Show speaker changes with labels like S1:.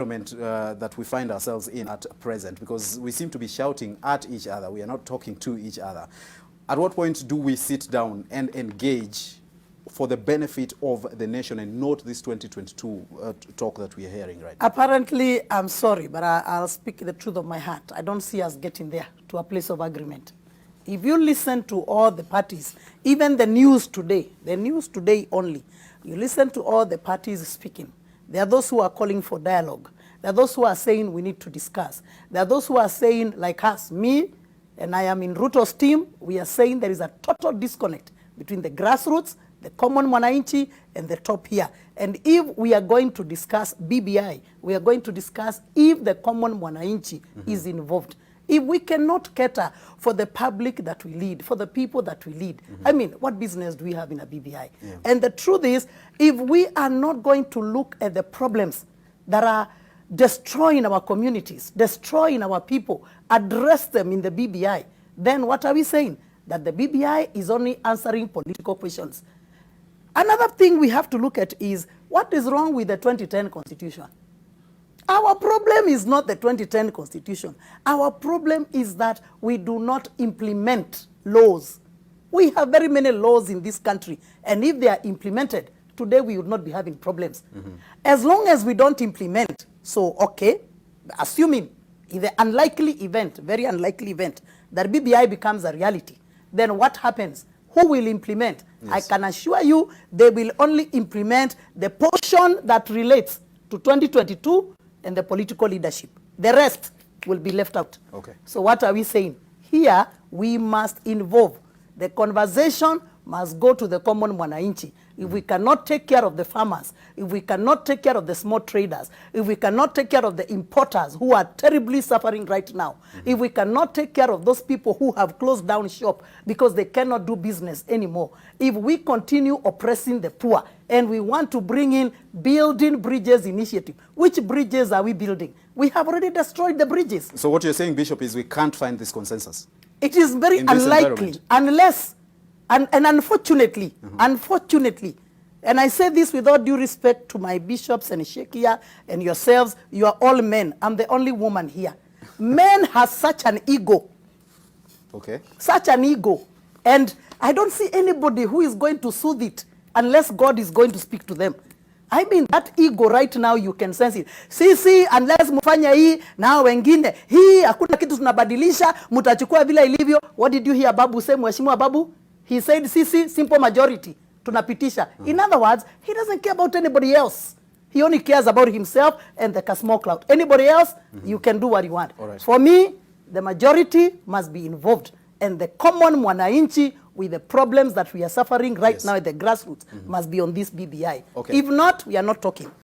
S1: that we find ourselves in at present, because we seem to be shouting at each other. We are not talking to each other. At what point do we sit down and engage for the benefit of the nation and not this 2022 talk that we are hearing right now?
S2: Apparently, I'm sorry, but I'll speak the truth of my heart. I don't see us getting there to a place of agreement. If you listen to all the parties, even the news today only, you listen to all the parties speaking. There are those who are calling for dialogue. There are those who are saying we need to discuss. There are those who are saying, like us, me, and I am in Ruto's team, we are saying there is a total disconnect between the grassroots, the common mwananchi, and the top here. And if we are going to discuss BBI, we are going to discuss if the common mwananchi is involved. If we cannot cater for the public that we lead, for the people that we lead, I mean, what business do we have in a BBI? Yeah. And the truth is, if we are not going to look at the problems that are destroying our communities, destroying our people, address them in the BBI, then what are we saying? That the BBI is only answering political questions. Another thing we have to look at is, what is wrong with the 2010 Constitution? Our problem is not the 2010 Constitution. Our problem is that we do not implement laws. We have very many laws in this country, and if they are implemented, today we would not be having problems. As long as we don't implement, so okay, assuming in the unlikely event, very unlikely event, that BBI becomes a reality, then what happens? Who will implement? Yes. I can assure you they will only implement the portion that relates to 2022 and the political leadership. The rest will be left out. Okay. So what are we saying? Here, we must involve. The conversation must go to the common mwananchi. If we cannot take care of the farmers, if we cannot take care of the small traders, if we cannot take care of the importers who are terribly suffering right now, if we cannot take care of those people who have closed down shop because they cannot do business anymore, if we continue oppressing the poor, and we want to bring in building bridges initiative, which bridges are we building? We have already destroyed the bridges.
S1: So what you're saying, Bishop, is we can't find this consensus?
S2: It is very unlikely, unless, and unfortunately, unfortunately, and I say this with all due respect to my bishops and Shekia and yourselves, you are all men. I'm the only woman here. Men have such an ego. Okay. Such an ego. And I don't see anybody who is going to soothe it unless God is going to speak to them. I mean, that ego right now, you can sense it. Sisi, unless mufanya hii, na wengine, hii, hakuna kitu tunabadilisha, mutachukua vile ilivyo. What did you hear Babu say, Mheshimiwa Babu? He said, sisi, simple majority, tunapitisha. In other words, he doesn't care about anybody else. He only cares about himself and the small cloud. Anybody else, you can do what you want. Right. For me, the majority must be involved. And the common mwananchi with the problems that we are suffering right now at the grassroots must be on this BBI. Okay. If not, we are not talking.